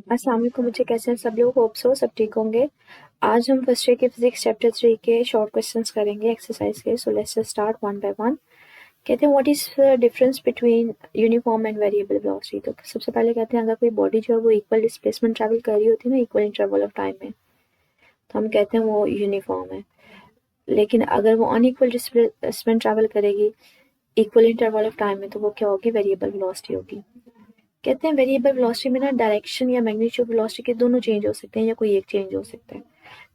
अस्सलाम वालेकुम बच्चे, कैसे हैं सब लोग? होप सो सब ठीक होंगे। आज हम फर्स्ट ईयर के फिजिक्स चैप्टर 3 के शॉर्ट क्वेश्चंस करेंगे एक्सरसाइज के। So let's start one by one. कहते हैं what is difference between uniform and variable velocity. तो सबसे पहले कहते हैं अगर कोई बॉडी जो है वो इक्वल डिस्प्लेसमेंट ट्रैवल कर रही होती है ना इक्वल इंटरवल ऑफ टाइम में, तो हम कहते हैं वो यूनिफॉर्म है। लेकिन अगर वो अनइक्वल डिस्प्लेसमेंट ट्रैवल करेगी इक्वल इंटरवल ऑफ टाइम में, तो वो क्या होगी? वेरिएबल वेलोसिटी होगी। कहते हैं वेरिएबल वेलोसिटी में ना डायरेक्शन या मैग्नीट्यूड वेलोसिटी के दोनों चेंज हो सकते हैं या कोई एक चेंज हो सकता है,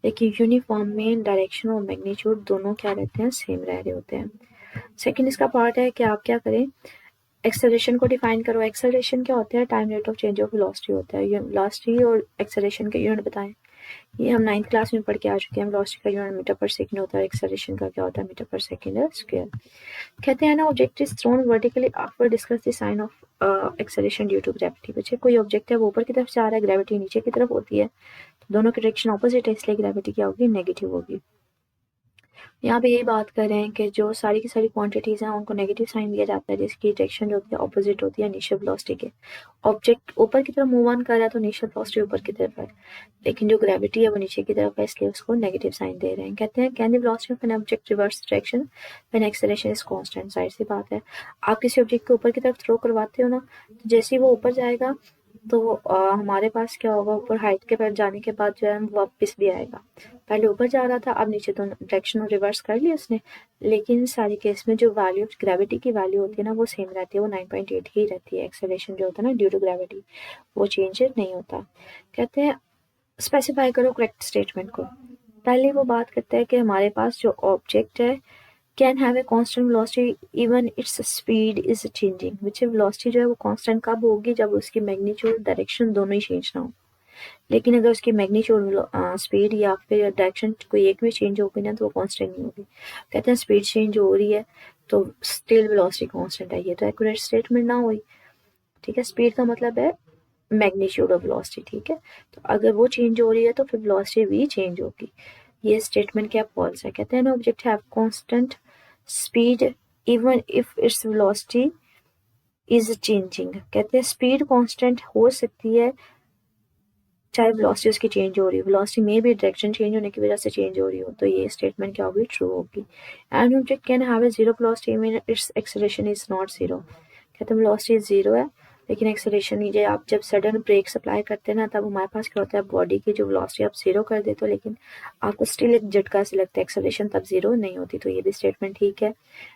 लेकिन यूनिफॉर्म में डायरेक्शन और मैग्नीट्यूड दोनों क्या रहते हैं? सेम रह रहे होते हैं। सेकंड इसका पार्ट है कि आप क्या करें, एक्सेलरेशन को डिफाइन करो। एक्सेलरेशन क्या होता है? Time rate of change of velocity होता है। वेलोसिटी और एक्सेलरेशन के यूनिट बताएं। ये हम 9th क्लास में पढ़ के आ चुके हैं। वेलोसिटी का यूनिट मीटर पर सेकंड होता है, एक्सेलरेशन का क्या होता है? मीटर पर सेकंड स्क्वायर। कहते हैं ना object is thrown vertically upward, discuss the sign of acceleration due to gravity. बच्चे कोई ऑब्जेक्ट है वो ऊपर की तरफ जा रहा है, ग्रेविटी नीचे की तरफ होती है, तो दोनों की डायरेक्शन ऑपोजिट है, इसलिए ग्रेविटी क्या होगी? नेगेटिव होगी। यहाँ पे यही बात कर रहे हैं कि जो सारी की सारी क्वांटिटीज हैं उनको नेगेटिव साइन दिया जाता है, जिसकी डायरेक्शन जो होती है ऑपोजिट होती है इनिशियल वेलोसिटी के। ऑब्जेक्ट ऊपर की तरफ मूव ऑन कर रहा है तो इनिशियल वेलोसिटी ऊपर की तरफ है, लेकिन जो ग्रेविटी है वो नीचे की तरफ है, इसलिए उसको नेगेटिव साइन दे रहे हैं। कहते हैं can the velocity of an object reverse direction when acceleration is constant. जाहिर सी बात है, आप किसी ऑब्जेक्ट को ऊपर की तरफ थ्रो करवाते हो ना, तो जैसे ही वो ऊपर जाएगा तो हमारे पास क्या होगा? ऊपर हाइट के पास जाने के बाद जो है वो वापस भी आएगा। पहले ऊपर जा रहा था, अब नीचे, दोनों डायरेक्शन रिवर्स कर ली उसने, लेकिन सारी केस में जो वैल्यू ग्रेविटी की वैल्यू होती है ना वो सेम रहती है, वो 9.8 ही रहती है। एक्सेलरेशन जो होता है ना ड्यू टू ग्रेविटी वो चेंज नहीं होता। कहते हैं स्पेसिफाई करो करेक्ट स्टेटमेंट को। पहले वो बात करते हैं कि हमारे पास जो ऑब्जेक्ट है can have a constant velocity even its speed is changing. Which velocity जो है वो कांस्टेंट कब होगी? जब उसकी मैग्नीट्यूड डायरेक्शन दोनों ही चेंज ना हो। लेकिन अगर उसकी मैग्नीट्यूड स्पीड या फिर डायरेक्शन कोई एक भी चेंज होगी ना तो वो कांस्टेंट नहीं होगी। कहते हैं स्पीड चेंज हो रही है तो स्टिल वेलोसिटी कांस्टेंट है, ये तो एक्यूरेट स्टेटमेंट ना हुई। ठीक है, स्पीड का मतलब है मैग्नीट्यूड ऑफ वेलोसिटी। ठीक है, तो अगर वो चेंज हो रही है तो फिर वेलोसिटी भी चेंज होगी। ये स्टेटमेंट क्या फॉल्स है? कहते हैं no object have constant speed even if its velocity is changing. कहते हैं स्पीड कांस्टेंट हो सकती है चाहे वेलोसिटी उसकी चेंज हो रही हो, वेलोसिटी में भी डायरेक्शन चेंज होने की वजह से चेंज हो रही हो, तो ये स्टेटमेंट क्या होगी? ट्रू होगी। An object can have a zero velocity when it's acceleration is not zero. कहते हैं वेलोसिटी जीरो है लेकिन एक्सेलरेशन नीचे, आप जब सडन ब्रेक अप्लाई करते हैं ना तब हमारे पास क्या होता है? बॉडी की जो वेलोसिटी आप जीरो कर देते हो, लेकिन आपको स्टिल एक झटका से लगता है, एक्सेलरेशन तब जीरो नहीं होती, तो ये भी स्टेटमेंट ठीक है।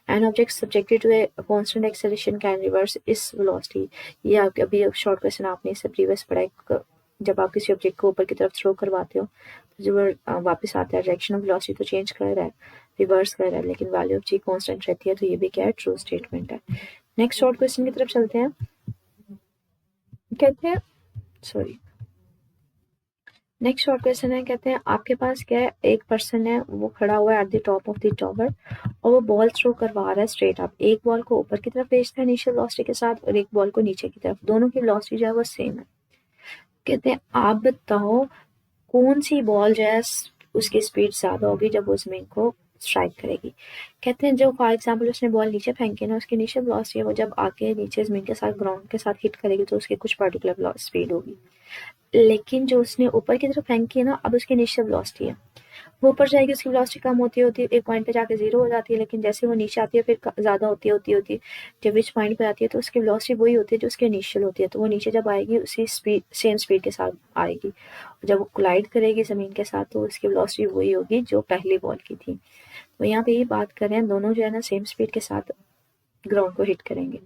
An object subjected to a constant acceleration can reverse its velocity. ये आपके अभी शॉर्ट क्वेश्चन आपने इससे प्रीवियस पढ़ा, जब आप किसी ऑब्जेक्ट को ऊपर की तरफ थ्रो करवाते हो तो जब वापस आता है डायरेक्शन ऑफ वेलोसिटी तो चेंज कर रहा है, रिवर्स कर रहा है, लेकिन वैल्यू ऑफ जी कांस्टेंट रहती है, तो ये भी क्या है? ट्रू स्टेटमेंट है। नेक्स्ट शॉर्ट क्वेश्चन की तरफ चलते हैं। कहते हैं सॉरी नेक्स्ट शॉर्ट क्वेश्चन है, कहते हैं आपके पास क्या है? एक पर्सन है वो खड़ा हुआ है at the top of the tower और वो बॉल थ्रो करवा रहा है स्ट्रेट अप। एक बॉल को ऊपर की तरफ भेजता है इनिशियल वेलोसिटी के साथ और एक बॉल को नीचे की तरफ, दोनों की वेलोसिटी जो है वो सेम है। कहते हैं आप बताओ कौन सी बॉल जो है उसकी स्पीड ज़्यादा होगी जब वो ज़मीन को स्ट्राइक करेगी। कहते हैं जो फॉर एग्जांपल उसने बॉल नीचे फेंकी ना, उसकी इनिशियल वेलोसिटी है वो जब आके नीचे ज़मीन के साथ ग्राउंड के साथ हिट करेगी तो उसकी कुछ पर्टिकुलर स्पीड होगी, लेकिन जो उसने ऊपर की तरफ फेंकी है ना, अब उसकी इनिशियल वेलोसिटी है वो ऊपर जाएगी, उसकी वेलोसिटी कम होती होती एक पॉइंट पे जाके जीरो हो जाती है, लेकिन जैसे वो नीचे आती है फिर ज़्यादा होती है जब विच पॉइंट पे आती है तो उसकी वेलोसिटी वही होती है जो उसकी इनिशियल होती है, तो वो नीचे जब आएगी उसी स्पीड सेम स्पीड के साथ आएगी। जब वो कोलाइड करेगी ज़मीन के साथ तो उसकी वेलोसिटी वही होगी जो पहली बॉल की थी। तो यहाँ पे ये बात कर रहे हैं दोनों जो है ना सेम स्पीड के साथ ग्राउंड को हिट करेंगे।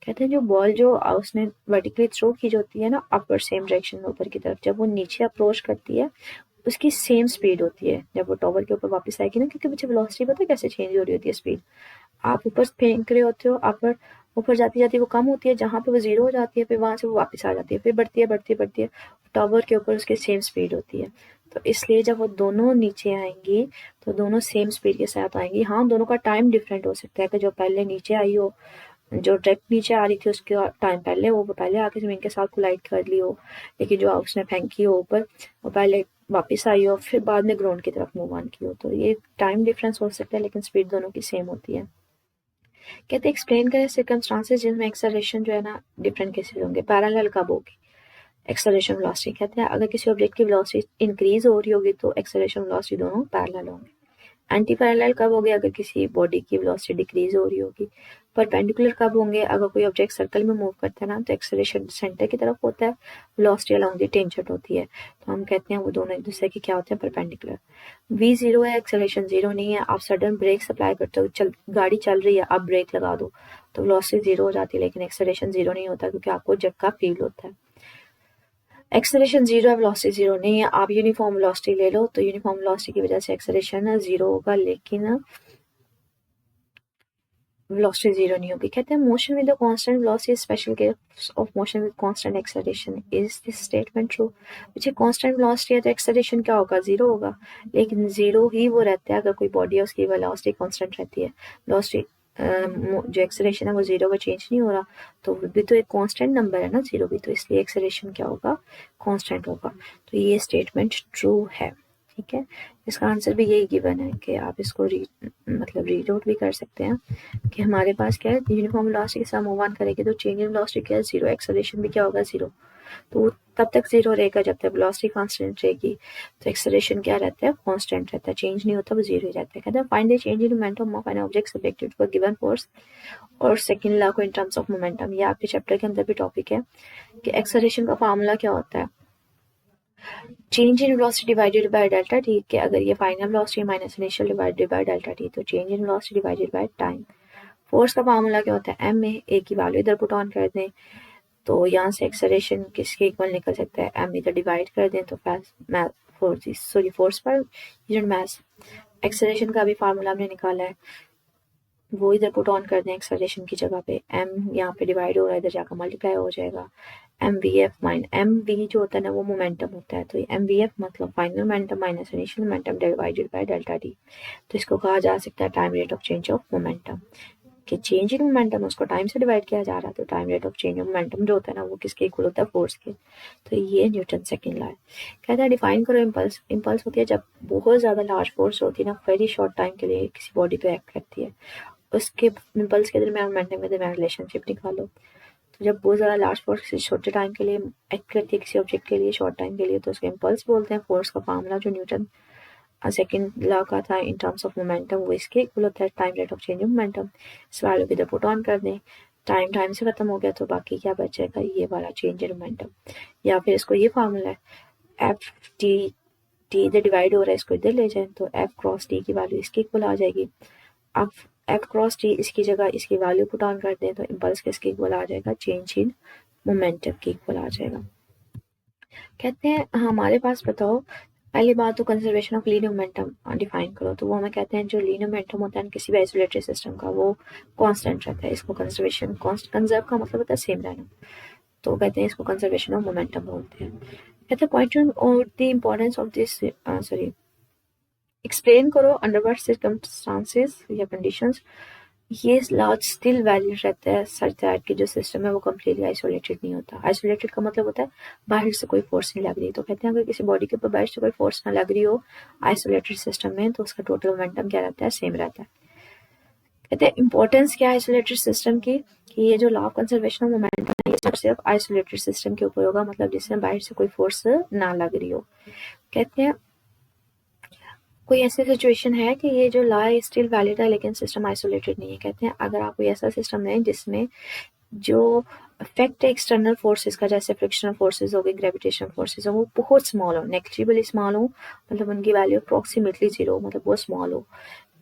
कहते हैं जो बॉल जो उसने वर्टिकली थ्रो की जो होती है ना अपवर्ड सेम डायरेक्शन में ऊपर की तरफ, जब वो नीचे अप्रोच करती है उसकी सेम स्पीड होती है जब वो टॉवर के ऊपर वापस आएगी ना, क्योंकि मुझे वेलोसिटी पता है कैसे चेंज हो रही होती है स्पीड। आप ऊपर फेंक रहे होते हो, ऊपर ऊपर जाती जाती वो कम होती है, जहाँ पे वो जीरो हो जाती है फिर वहां से वो वापस आ जाती है, फिर बढ़ती है टॉवर के ऊपर उसकी सेम स्पीड होती है। तो इसलिए जब वो दोनों नीचे आएंगी तो दोनों सेम स्पीड के साथ आएंगी। हाँ, दोनों का टाइम डिफरेंट हो सकता है कि जो पहले नीचे आई हो, जो डायरेक्ट नीचे आ रही थी उसके टाइम पहले वो पहले आके जमीन के साथ कोलाइड कर ली हो, लेकिन जो उसने फेंकी हो ऊपर वो पहले वापस आई हो फिर बाद में ग्राउंड की तरफ मूव ऑन की हो, तो ये टाइम डिफरेंस हो सकता है लेकिन स्पीड दोनों की सेम होती है। कहते हैं एक्सप्लेन करें सर्कमस्टांसेस जिनमें एक्सेलरेशन जो है ना डिफरेंट केसेस होंगे। पैरेलल कब होगी? Acceleration velocity. कहते हैं अगर किसी ऑब्जेक्ट की वेलोसिटी इंक्रीज हो रही होगी तो एक्सेलरेशन वेलोसिटी दोनों पैरेलल होंगे। एंटी पैरेलल कब होंगे? अगर किसी बॉडी की वेलोसिटी डिक्रीज हो रही होगी। परपेंडिकुलर कब होंगे? अगर कोई ऑब्जेक्ट सर्कल में मूव करता है ना तो एक्सेलरेशन सेंटर की तरफ होता है, वेलोसिटी अलोंग द टेंजेंट होती है, तो हम कहते हैं वो दोनों एक दूसरे के क्या होते हैं? परपेंडिकुलर। v जीरो है, एक्सेलरेशन जीरो नहीं है। आप सडन ब्रेक अप्लाई करते हो, गाड़ी चल रही है, आप ब्रेक लगा दो तो वेलोसिटी जीरो हो जाती है, लेकिन एक्सेलरेशन जीरो नहीं होता क्योंकि आपको झटका फील होता है। एक्सेलरेशन जीरो है, वेलोसिटी जीरो नहीं है। आप यूनिफॉर्म वेलोसिटी ले लो तो यूनिफॉर्म वेलोसिटी की वजह से एक्सेलरेशन जीरो होगा, लेकिन वेलोसिटी जीरो नहीं होगी। कहते हैं motion with the constant velocity special case of motion with constant acceleration. Is this statement true? मुझे कांस्टेंट वेलोसिटी है तो एक्सेलरेशन क्या होगा? जीरो होगा, लेकिन जीरो ही वो रहता है अगर कोई बॉडी है उसकी वेलोसिटी कांस्टेंट रहती है। वेलोसिटी जो एक्सेलरेशन है वो जीरो का चेंज नहीं हो रहा, तो वो भी तो एक कांस्टेंट नंबर है ना जीरो भी, तो इसलिए एक्सेलरेशन क्या होगा? कांस्टेंट होगा। तो ये स्टेटमेंट ट्रू है। ठीक है, इसका आंसर भी यही गिवन है कि आप इसको मतलब रीड आउट भी कर सकते हैं कि हमारे पास क्या है, यूनिफॉर्म वेलोसिटी के साथ मूव ऑन करेंगे तो चेंज इन वेलोसिटी क्या है? जीरो। एक्सेलरेशन भी क्या होगा? जीरो। तो तब तक जीरो रहेगा जब तक वेलोसिटी कांस्टेंट रहेगी, तो एक्सेलरेशन क्या रहता है? कांस्टेंट रहता है, चेंज नहीं होता, वो जीरो ही रहता है। कहते हैं find the change in momentum of an object subjected to a given force, और सेकंड लॉ को इन टर्म्स ऑफ मोमेंटम। ये आपके चैप्टर के अंदर भी टॉपिक है कि एक्सेलरेशन का फार्मूला क्या होता है? Change in velocity divided by delta t, के अगर ये final velocity minus initial divided by delta T, तो change in velocity divided by time. Force का फार्मूला क्या होता है? एम में ए की वैल्यू इधर पुट ऑन कर दें तो यहाँ से एक्सेलरेशन किसके इक्वल निकल सकता है? एम इधर डिवाइड कर दें तो force per unit mass. Acceleration का भी फार्मूला हमने निकाला है, वो इधर पुट ऑन कर दें एक्सेलरेशन की जगह पे, एम यहाँ पे डिवाइड हो रहा है, इधर जाकर मल्टीप्लाई हो जाएगा। M V F minus M V जो होता है ना वो मोमेंटम होता है, तो एम वी एफ मतलब final momentum minus initial momentum divided by delta T. तो इसको कहा जा सकता है time rate of change of momentum, कि चेंज इन मोमेंटम उसको टाइम से डिवाइड किया जा रहा है, तो time rate of change of momentum जो होता है ना वो किसके इक्वल होता है? फोर्स के। तो ये न्यूटन सेकंड लॉ है। कहता है डिफाइन करो इम्पल्स। इम्पल्स होती है जब बहुत ज़्यादा लार्ज फोर्स होती है ना, वेरी शॉर्ट टाइम के लिए किसी बॉडी पे एक्ट करती है, उसके इम्पल्स के दरमियान मोमेंटम के दरमियान रिलेशनशिप निकालो। तो जब बहुत ज़्यादा लार्ज फोर्स किसी छोटे टाइम के लिए एक्ट करती है किसी ऑब्जेक्ट के लिए शॉर्ट टाइम के लिए, तो उसके इम्पल्स बोलते हैं। फोर्स का फार्मूला जो न्यूटन सेकंड लॉ का था इन टर्म्स ऑफ मोमेंटम, वो इसके इक्वल होता है time rate of change of momentum. इस वैल्यू को इधर पुट ऑन कर दें, टाइम से खत्म हो गया तो बाकी क्या बचेगा? ये वाला चेंज इन मोमेंटम। या फिर इसको ये फार्मूला है, एफ टी, टी इधर डिवाइड हो रहा है, इसको इधर ले जाएं तो एफ क्रॉस टी की वैल्यू इसके इक्वल आ जाएगी। अब एफ क्रॉस टी इसकी जगह इसकी वैल्यू पुट ऑन कर दें तो इम्पल्स किसके इक्वल आ जाएगा? चेंज इन मोमेंटम के इक्वल आ जाएगा। कहते हैं हमारे पास बताओ, पहली बात तो conservation of linear momentum define करो, तो वो हमें कहते हैं जो लीनियर मोमेंटम होता है किसी भी आइसोलेटेड सिस्टम का वो कांस्टेंट रहता है। इसको कंजर्वेशन कंजर्व का मतलब होता है सेम रहना, तो कहते हैं इसको कंजर्वेशन ऑफ मोमेंटम बोलते हैं। कहते हैं point out the importance of this, sorry explain करो अंडर व्हाट सर्कमस्टांसेस या कंडीशंस ये लॉ स्टिल वैलिड रहता है सच दैट कि जो सिस्टम है वो कम्प्लीटली आइसोलेटेड नहीं होता। आइसोलेटेड का मतलब होता है बाहर से कोई फोर्स नहीं लग रही, तो कहते हैं अगर किसी बॉडी के ऊपर बाहर से कोई फोर्स ना लग रही हो आइसोलेटेड सिस्टम में, तो उसका टोटल मोमेंटम क्या रहता है? सेम रहता है। कहते हैं इंपॉर्टेंस क्या है आइसोलेटेड सिस्टम की, कि ये जो law of conservation of momentum है ये सिर्फ आइसोलेटेड सिस्टम के ऊपर होगा, मतलब जिसमें बाहर से कोई फोर्स ना लग रही हो। कहते हैं कोई ऐसी सिचुएशन है कि ये जो लॉ है स्टिल वैलिड है लेकिन सिस्टम आइसोलेटेड नहीं है। कहते हैं अगर आप कोई ऐसा सिस्टम लें जिसमें जो इफेक्ट है एक्सटर्नल फोर्सेस का, जैसे फ्रिक्शनल फोर्सेस हो गए, ग्रेविटेशनल फोर्सेस हो, वो बहुत स्मॉल हो, नेग्लिजिबली स्मॉल हो, मतलब उनकी वैल्यू अप्रोक्सीमेटली जीरो, मतलब बहुत स्मॉल हो।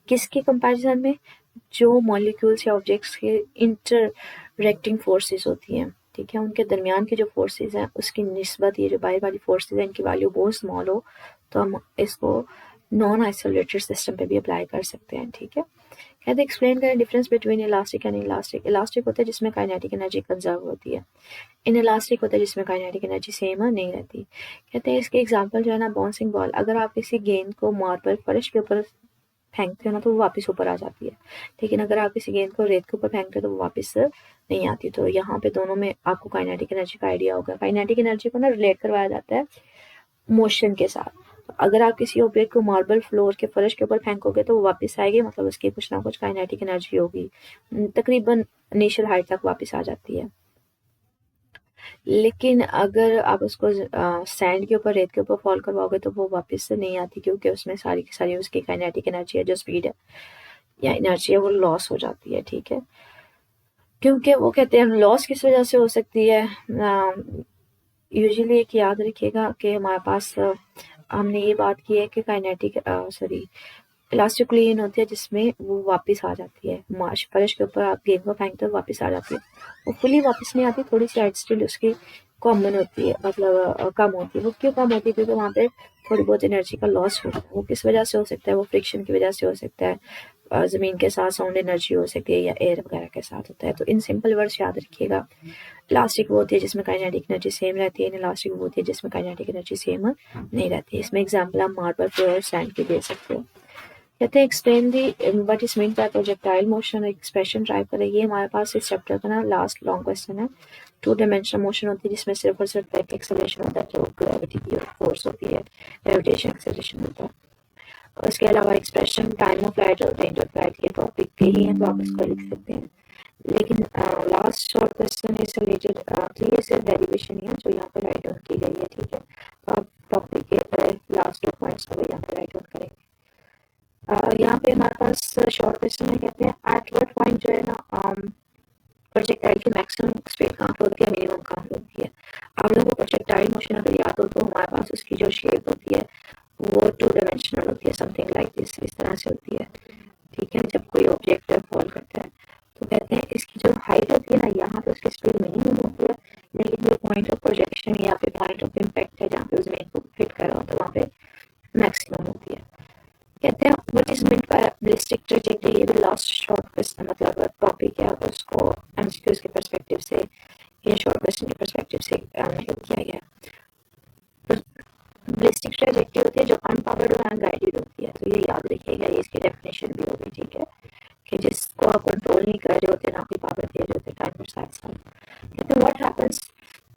किसके कंपैरिजन में? जो मॉलिक्यूल्स या ऑब्जेक्ट्स के इंटरएक्टिंग फोर्सेस होती हैं, ठीक है, उनके दरमियान के जो फोर्सेस हैं उसकी निस्बत ये जो बाहर वाली फोर्सेस हैं इनकी वैल्यू बहुत स्मॉल हो, तो हम इसको नॉन आइसोलेटेड सिस्टम पे भी अप्लाई कर सकते हैं। ठीक है, कहते एक्सप्लेन करें difference between elastic and elastic. Elastic होता है जिसमें काइनेटिक एनर्जी कंजर्व होती है, इन इलास्टिक होता है जिसमें काइनेटिक एनर्जी सेम नहीं रहती। कहते हैं इसके एग्जांपल जो है ना, बाउंसिंग बॉल, अगर आप किसी गेंद को मार्बल फर्श के ऊपर फेंकते हो ना तो वो वापस ऊपर आ जाती है, लेकिन अगर आप किसी गेंद को रेत के ऊपर फेंकते हो तो वो वापस नहीं आती। तो यहाँ पे दोनों में आपको काइनेटिक एनर्जी का आइडिया होगा। काइनेटिक एनर्जी को ना रिलेट करवाया जाता है मोशन के साथ। तो अगर आप किसी ऑब्जेक्ट को मार्बल फ्लोर के फर्श के ऊपर फेंकोगे तो वो वापस आएगी, मतलब उसकी कुछ ना कुछ काइनेटिक एनर्जी होगी, तकरीबन इनिशियल हाइट तक वापस आ जाती है। लेकिन अगर आप उसको सैंड के ऊपर, रेत के ऊपर फॉल करवाओगे तो वो वापस से नहीं आती, क्योंकि उसमें सारी की सारी उसकी काइनेटिक एनर्जी है, जो स्पीड है या एनर्जी है, वो लॉस हो जाती है। ठीक है, क्योंकि वो कहते हैं लॉस किस वजह से हो सकती है। यूजुअली एक याद रखिएगा कि हमारे पास हमने ये बात की है कि काइनेटिक सॉरी इलास्टिकुलिन होती है, जिसमें वो वापस आ जाती है। मार्श फर्श के ऊपर आप गेंद को फेंकते हो, वापस आ जाती है। वो फुली वापस नहीं आती, थोड़ी सी हाइट स्टिल उसकी कॉमन होती है, मतलब कम होती है। वो क्यों कम होती है? क्योंकि वहाँ पे थोड़ी बहुत एनर्जी का लॉस होता है। वो किस वजह से हो सकता है? वो फ्रिक्शन की वजह से हो सकता है, ज़मीन के साथ साउंड एनर्जी हो सकती है, या एयर वगैरह के साथ होता है। तो इन सिंपल वर्ड्स याद रखिएगा। इलास्टिक वो होती है जिसमें काइनेटिक एनर्जी सेम रहती है, इलास्टिक वो होती है जिसमें काइनेटिक एनर्जी सेम नहीं रहती है। इसमें एग्जाम्पल आप मार्बल पे और सैंड की दे सकते हो। कहते हैं explain the what is mean by projectile motion, expression drive करें। ये हमारे पास इस चैप्टर का ना लास्ट लॉन्ग क्वेश्चन है। टू डायमेंशनल मोशन होती है जिसमें सिर्फ और सिर्फ एक एक्सेलरेशन होता है, जो ग्रेविटी की फोर्स होती है, ग्रेविटेशन एक्सेलरेशन होता है। और इसके अलावा एक्सप्रेशन टाइम ऑफ फ्लाइट और रेंज ऑफ फ्लाइट के टॉपिक पे ही है, तो आप इसको लिख सकते हैं। लेकिन last short question is related, तो ये सिर्फ डेरिवेशन है जो यहाँ पे राइट डाउन की गई है। ठीक है, तो आप टॉपिक के लास्ट 2 पॉइंट्स को यहाँ पे राइट डाउन करेंगे। यहाँ पे हमारे पास शॉर्ट क्वेश्चन है, कहते हैं एट व्हाट पॉइंट जो है ना प्रोजेक्टाइल की मैक्सिमम स्पीड कहाँ पे होती है, मिनिमम कहाँ पे होती है। आप लोगों को प्रोजेक्टाइल मोशन अगर याद हो तो हमारे पास उसकी जो शेप होती है वो 2 डायमेंशनल होती है, समथिंग लाइक दिस, इस तरह से होती है। ठीक है, जब कोई ऑब्जेक्ट फॉल करता है तो कहते हैं इसकी जो हाइट होती है ना, यहाँ पे उसकी स्पीड मिनिमम होती है, लेकिन जो पॉइंट ऑफ प्रोजेक्शन या फिर पॉइंट ऑफ इम्पैक्ट है, जहाँ पे उस जमीन को हिट कर रहा होता है, वहाँ पे मैक्सिमम होती है। कहते हैं what is meant by ballistic trajectory. ये भी लास्ट शॉर्ट क्वेश्चन, मतलब टॉपिक है, उसको एमसीक्यूज के पर्सपेक्टिव से या शॉर्ट क्वेश्चन के पर्सपेक्टिव से मतलब किया गया। बलिस्टिक ट्रैजेक्टरी होती है जो अनपावर्ड और अनगाइडेड होती है, तो ये याद रखिएगा, ये इसकी डेफिनेशन भी होगी। ठीक है, कि जिसको आप कंट्रोल नहीं कर रहे होते ना, आपकी पावर दे रहे होते टाइम और साथ साथ। कहते हैं what happens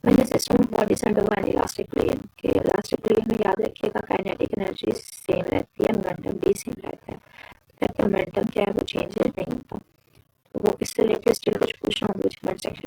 when the system of bodies under an elastic plane. के इलास्टिक प्लेन में याद रखिएगा काइनेटिक एनर्जी सेम रहती है, मोमेंटम भी सेम रहता है।